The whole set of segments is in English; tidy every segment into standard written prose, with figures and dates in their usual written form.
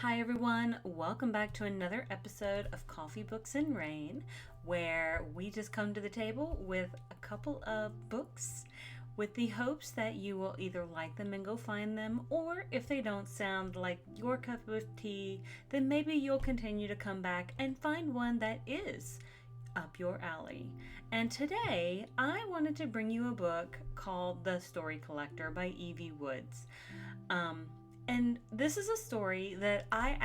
Hi everyone, welcome back to another episode of Coffee, Books, and Rain, where we just come to the table with a couple of books with the hopes that you will either like them and go find them, or if they don't sound like your cup of tea, then maybe you'll continue to come back and find one that is up your alley. And today I wanted to bring you a book called The Story Collector by Evie Woods. And this is a story that I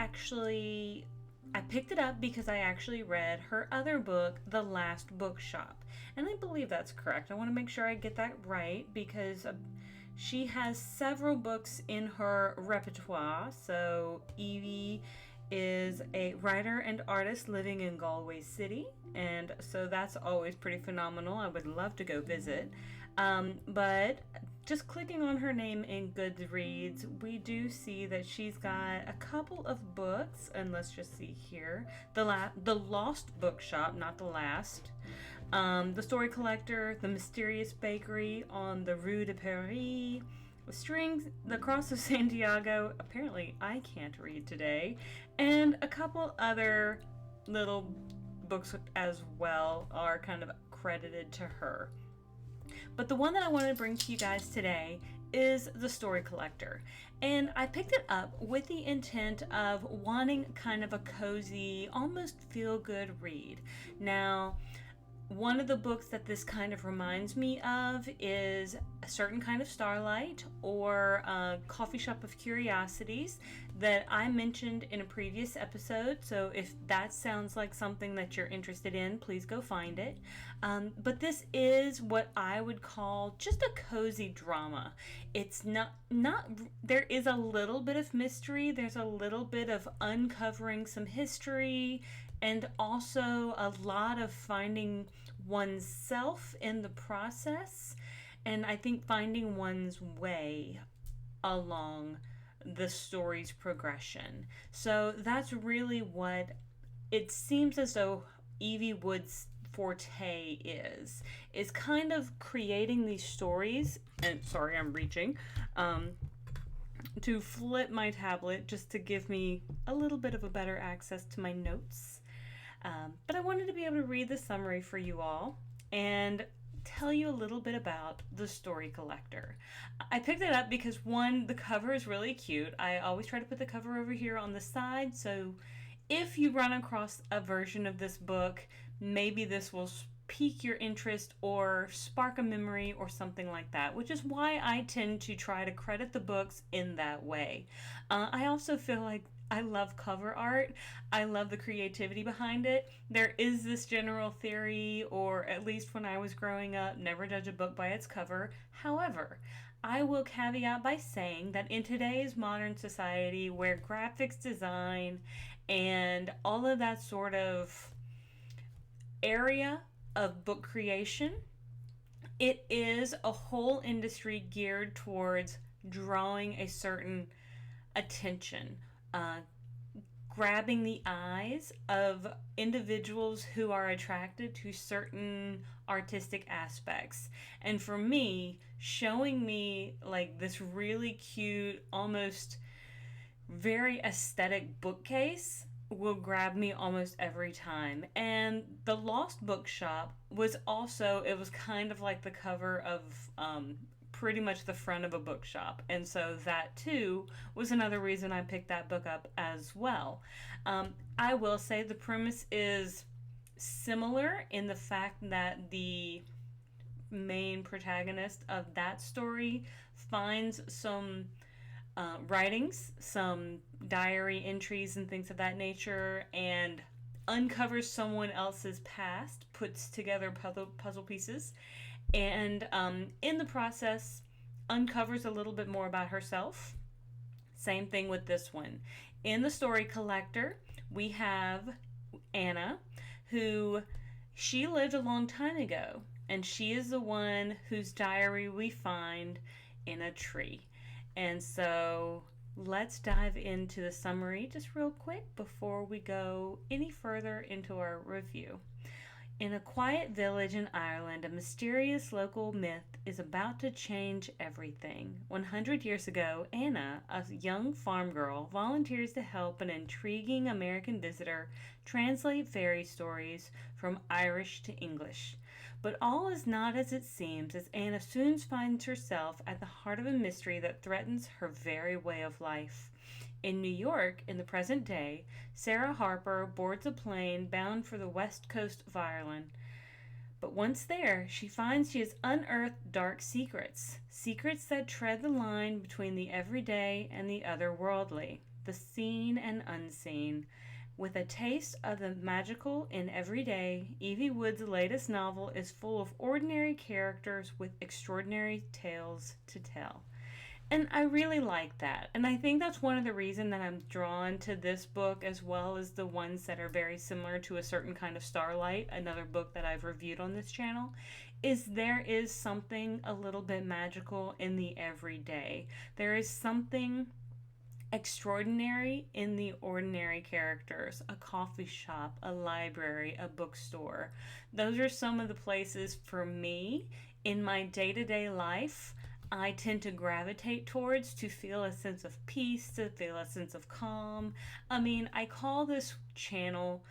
picked it up because I actually read her other book, The Last Bookshop. And I believe that's correct. I want to make sure I get that right because she has several books in her repertoire. So Evie is a writer and artist living in Galway City, and so that's always pretty phenomenal. I would love to go visit. But just clicking on her name in Goodreads, we do see that she's got a couple of books, and let's just see here. The Lost Bookshop, not the last. The Story Collector, The Mysterious Bakery on the Rue de Paris, Strings, The Cross of Santiago, apparently I can't read today, and a couple other little books as well are kind of credited to her. But the one that I wanted to bring to you guys today is The Story Collector. And I picked it up with the intent of wanting kind of a cozy, almost feel-good read. Now, one of the books that this kind of reminds me of is A Certain Kind of Starlight or a Coffee Shop of Curiosities that I mentioned in a previous episode. So if that sounds like something that you're interested in, please go find it. But this is what I would call just a cozy drama. It's not, there is a little bit of mystery. There's a little bit of uncovering some history and also a lot of finding oneself in the process, and I think finding one's way along the story's progression. So that's really what it seems as though Evie Woods' forte is kind of creating these stories. And sorry, I'm reaching to flip my tablet just to give me a little bit of a better access to my notes. But I wanted to be able to read the summary for you all and tell you a little bit about The Story Collector. I picked it up because, one, the cover is really cute. I always try to put the cover over here on the side, so if you run across a version of this book, maybe this will pique your interest or spark a memory or something like that, which is why I tend to try to credit the books in that way. I also feel like I love cover art. I love the creativity behind it. There is this general theory, or at least when I was growing up, never judge a book by its cover. However, I will caveat by saying that in today's modern society where graphics design and all of that sort of area of book creation, it is a whole industry geared towards drawing a certain attention, grabbing the eyes of individuals who are attracted to certain artistic aspects. And for me, showing me like this really cute, almost very aesthetic bookcase will grab me almost every time. And The Lost Bookshop was also, it was kind of like the cover of pretty much the front of a bookshop, and so that too was another reason I picked that book up as well. I will say the premise is similar in the fact that the main protagonist of that story finds some writings, some diary entries and things of that nature, and uncovers someone else's past, puts together puzzle pieces, and in the process uncovers a little bit more about herself. Same thing with this one. In The Story Collector, we have Anna, who she lived a long time ago, and she is the one whose diary we find in a tree. And so let's dive into the summary just real quick before we go any further into our review. In a quiet village in Ireland, a mysterious local myth is about to change everything. 100 years ago, Anna, a young farm girl, volunteers to help an intriguing American visitor translate fairy stories from Irish to English. But all is not as it seems, as Anna soon finds herself at the heart of a mystery that threatens her very way of life. In New York, in the present day, Sarah Harper boards a plane bound for the west coast of Ireland. But once there, she finds she has unearthed dark secrets. Secrets that tread the line between the everyday and the otherworldly, the seen and unseen. With a taste of the magical in everyday, Evie Wood's latest novel is full of ordinary characters with extraordinary tales to tell. And I really like that. And I think that's one of the reasons that I'm drawn to this book as well as the ones that are very similar to A Certain Kind of Starlight, another book that I've reviewed on this channel, is there is something a little bit magical in the everyday. There is something extraordinary in the ordinary characters. A coffee shop, a library, a bookstore. Those are some of the places for me in my day-to-day life I tend to gravitate towards to feel a sense of peace, to feel a sense of calm. I mean, I call this channel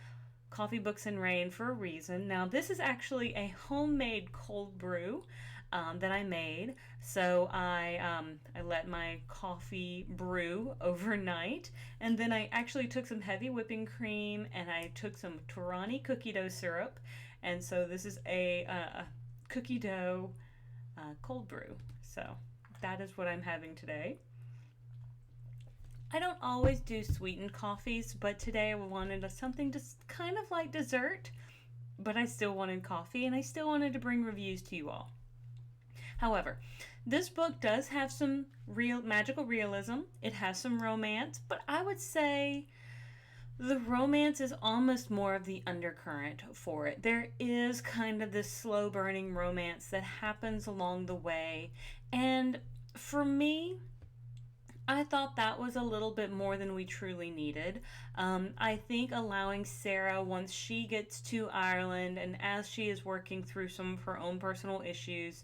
Coffee Books and Rain for a reason. Now, this is actually a homemade cold brew that I made. So I let my coffee brew overnight, and then I actually took some heavy whipping cream and I took some Torani cookie dough syrup, and so this is a cookie dough cold brew. So that is what I'm having today. I don't always do sweetened coffees, but today I wanted something just kind of like dessert, but I still wanted coffee and I still wanted to bring reviews to you all. However, this book does have some real magical realism. It has some romance, but I would say the romance is almost more of the undercurrent for it. There is kind of this slow burning romance that happens along the way. And for me, I thought that was a little bit more than we truly needed. I think allowing Sarah, once she gets to Ireland and as she is working through some of her own personal issues,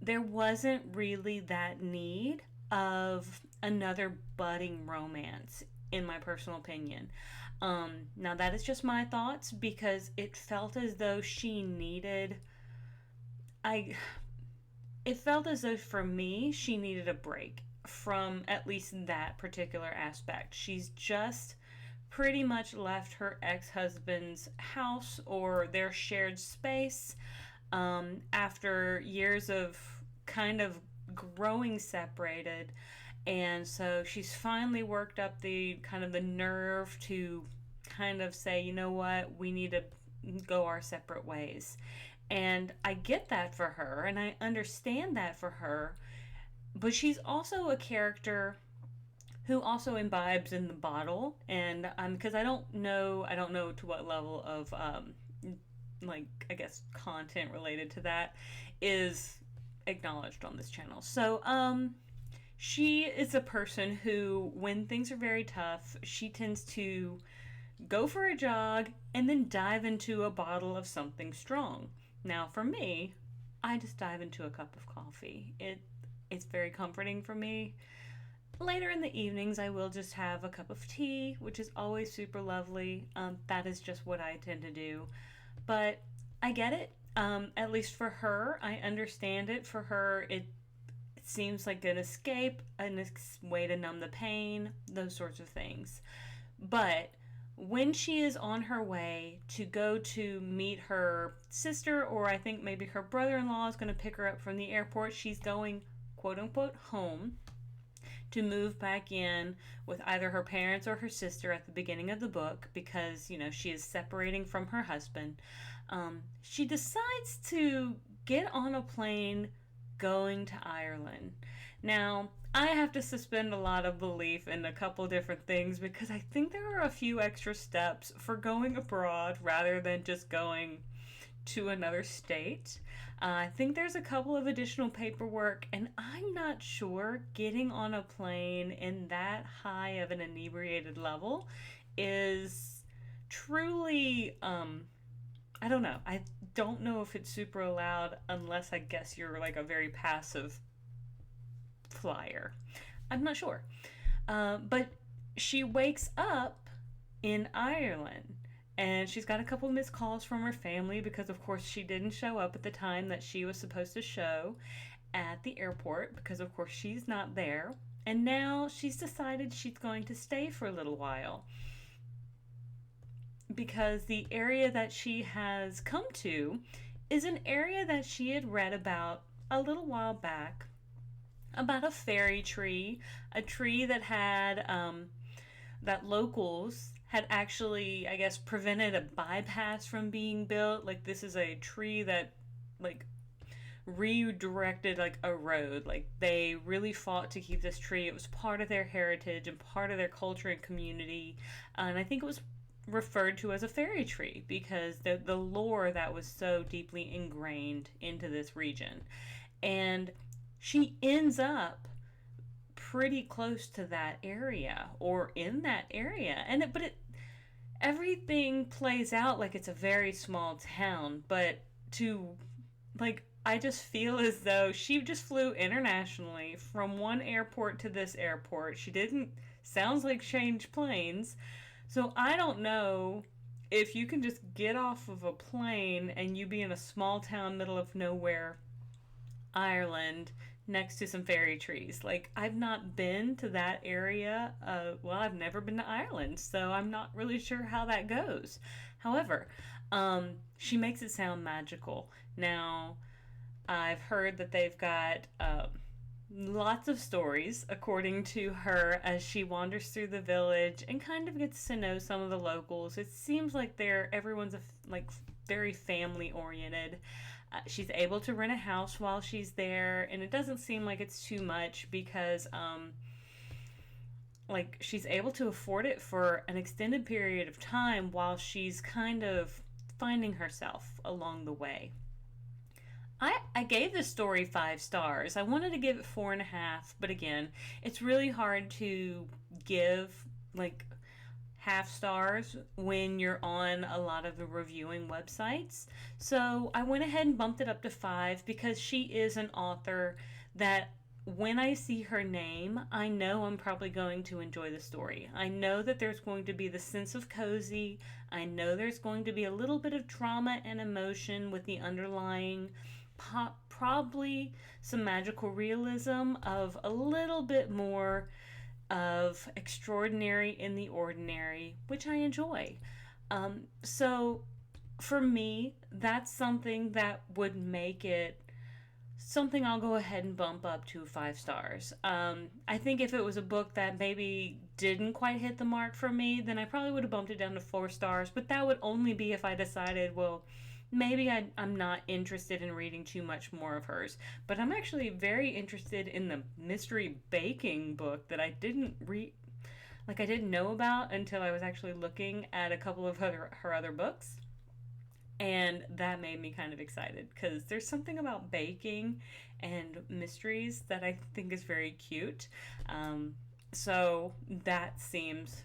there wasn't really that need of another budding romance, in my personal opinion. Now that is just my thoughts because it felt as though she needed, it felt as though for me, she needed a break from at least that particular aspect. She's just pretty much left her ex-husband's house or their shared space after years of kind of growing separated. And so she's finally worked up the kind of the nerve to kind of say, you know what, we need to go our separate ways. And I get that for her and I understand that for her, but she's also a character who also imbibes in the bottle. And because I don't know to what level of like I guess content related to that is acknowledged on this channel. So she is a person who, when things are very tough, she tends to go for a jog and then dive into a bottle of something strong. Now, for me, I just dive into a cup of coffee. It's very comforting for me. Later in the evenings, I will just have a cup of tea, which is always super lovely. That is just what I tend to do. But I get it. At least for her, I understand it. For her, it seems like an escape, a way to numb the pain, those sorts of things. But when she is on her way to go to meet her sister, or I think maybe her brother-in-law is going to pick her up from the airport, she's going quote-unquote home to move back in with either her parents or her sister at the beginning of the book because, you know, she is separating from her husband. She decides to get on a plane going to Ireland. Now, I have to suspend a lot of belief in a couple different things because I think there are a few extra steps for going abroad rather than just going to another state. I think there's a couple of additional paperwork, and I'm not sure getting on a plane in that high of an inebriated level is truly I don't know. I don't know if it's super allowed unless I guess you're like a very passive flyer. I'm not sure. But she wakes up in Ireland, and she's got a couple of missed calls from her family because, of course, she didn't show up at the time that she was supposed to show at the airport because, of course, she's not there. And now she's decided she's going to stay for a little while because the area that she has come to is an area that she had read about a little while back about a fairy tree, a tree that had that locals had actually, I guess, prevented a bypass from being built. Like this is a tree that like redirected like a road. Like they really fought to keep this tree. It was part of their heritage and part of their culture and community. And I think it was referred to as a fairy tree because the lore that was so deeply ingrained into this region. And she ends up pretty close to that area or in that area. But everything plays out like it's a very small town, but to like I just feel as though she just flew internationally from one airport to this airport. She didn't, sounds like, change planes. So I don't know if you can just get off of a plane and you be in a small town, middle of nowhere, Ireland, next to some fairy trees. Like, I've not been to that area. Well, I've never been to Ireland, so I'm not really sure how that goes. However, she makes it sound magical. Now, I've heard that they've got lots of stories, according to her, as she wanders through the village and kind of gets to know some of the locals. It seems like everyone's like very family oriented. She's able to rent a house while she's there, and it doesn't seem like it's too much because like she's able to afford it for an extended period of time while she's kind of finding herself along the way. I gave this story 5 stars. I wanted to give it 4.5, but again, it's really hard to give like half stars when you're on a lot of the reviewing websites. So I went ahead and bumped it up to 5 because she is an author that when I see her name, I know I'm probably going to enjoy the story. I know that there's going to be the sense of cozy. I know there's going to be a little bit of drama and emotion with the underlying probably some magical realism of a little bit more of extraordinary in the ordinary, which I enjoy. So for me, that's something that would make it something I'll go ahead and bump up to 5 stars. I think if it was a book that maybe didn't quite hit the mark for me, then I probably would have bumped it down to 4 stars, but that would only be if I decided, well, maybe I'm not interested in reading too much more of hers. But I'm actually very interested in the mystery baking book that I didn't read, like I didn't know about until I was actually looking at a couple of her other books. And that made me kind of excited because there's something about baking and mysteries that I think is very cute. So that seems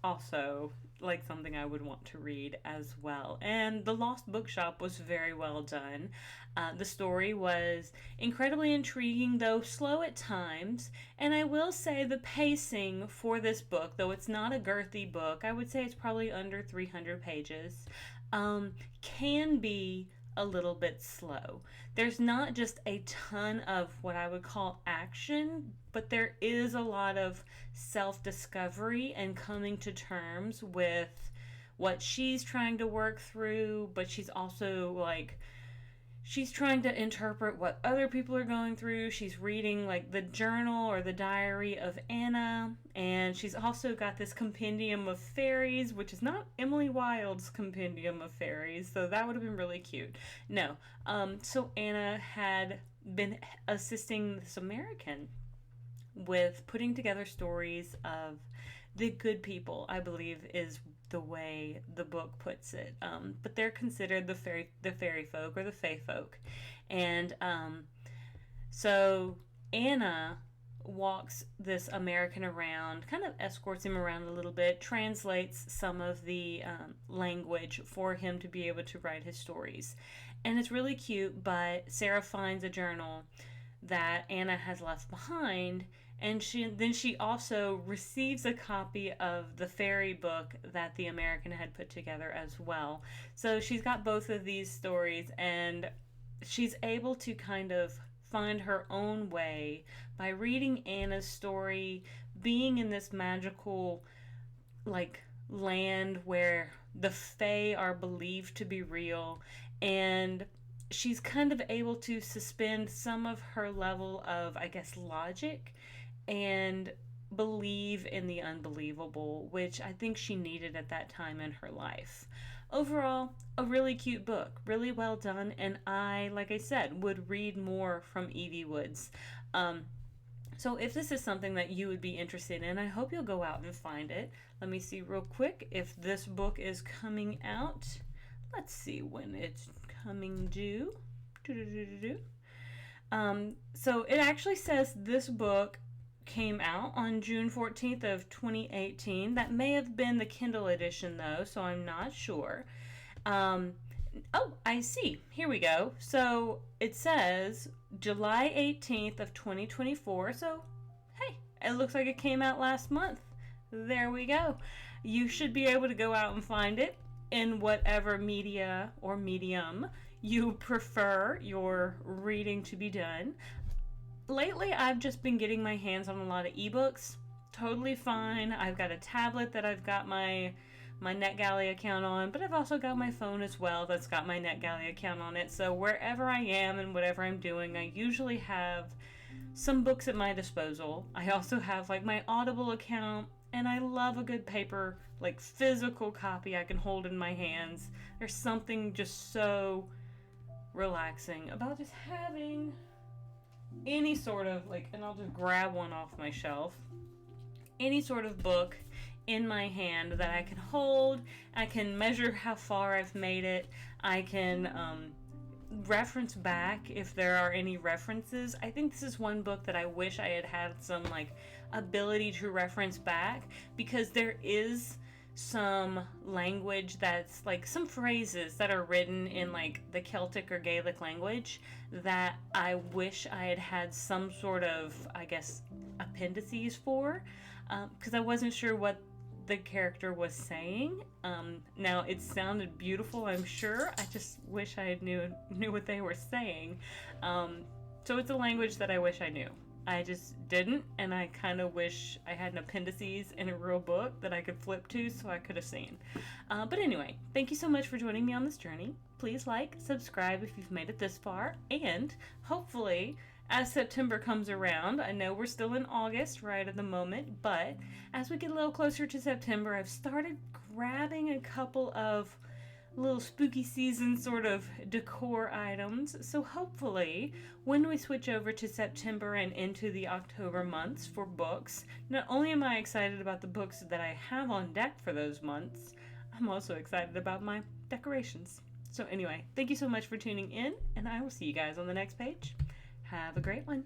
also like something I would want to read as well. And The Lost Bookshop was very well done. The story was incredibly intriguing, though slow at times. And I will say the pacing for this book, though it's not a girthy book, I would say it's probably under 300 pages, can be a little bit slow. There's not just a ton of what I would call action, but there is a lot of self-discovery and coming to terms with what she's trying to work through, but she's also like she's trying to interpret what other people are going through. She's reading like the journal or the diary of Anna, and she's also got this compendium of fairies, which is not Emily Wilde's compendium of fairies, so that would have been really cute. No, so Anna had been assisting this American with putting together stories of the good people, I believe is the way the book puts it. But they're considered the fairy folk or the fae folk. And so Anna walks this American around, kind of escorts him around a little bit, translates some of the language for him to be able to write his stories. And it's really cute, but Sarah finds a journal that Anna has left behind, and she also receives a copy of the fairy book that the American had put together as well. So she's got both of these stories, and she's able to kind of find her own way by reading Anna's story, being in this magical like land where the fae are believed to be real, and she's kind of able to suspend some of her level of, I guess, logic and believe in the unbelievable, which I think she needed at that time in her life. Overall, a really cute book, really well done, and I, like I said, would read more from Evie Woods. So if this is something that you would be interested in, I hope you'll go out and find it. Let me see real quick if this book is coming out. Let's see when it's coming due. So it actually says this book came out on June 14th of 2018. That may have been the Kindle edition though, so I'm not sure. Oh, I see. Here we go. So it says July 18th of 2024. So, hey, it looks like it came out last month. There we go. You should be able to go out and find it in whatever media or medium you prefer your reading to be done. Lately, I've just been getting my hands on a lot of ebooks. Totally fine. I've got a tablet that I've got my NetGalley account on, but I've also got my phone as well that's got my NetGalley account on it. So wherever I am and whatever I'm doing, I usually have some books at my disposal. I also have like my Audible account, and I love a good paper, like physical copy I can hold in my hands. There's something just so relaxing about just having any sort of and I'll just grab one off my shelf, any sort of book in my hand that I can hold. I can measure how far I've made it. I can reference back if there are any references. I think this is one book that I wish I had had some ability to reference back, because there is some language that's some phrases that are written in the Celtic or Gaelic language that I wish I had had some sort of, I guess, appendices for, because I wasn't sure what the character was saying. Now it sounded beautiful, I'm sure. I just wish I knew what they were saying. So it's a language that I wish I knew. I just didn't, and I kind of wish I had an appendices in a real book that I could flip to so I could have seen. But anyway, thank you so much for joining me on this journey. Please subscribe if you've made it this far, and hopefully as September comes around, I know we're still in August right at the moment, but as we get a little closer to September, I've started grabbing a couple of little spooky season sort of decor items. So hopefully when we switch over to September and into the October months for books, not only am I excited about the books that I have on deck for those months, I'm also excited about my decorations. So anyway, thank you so much for tuning in, and I will see you guys on the next page. Have a great one.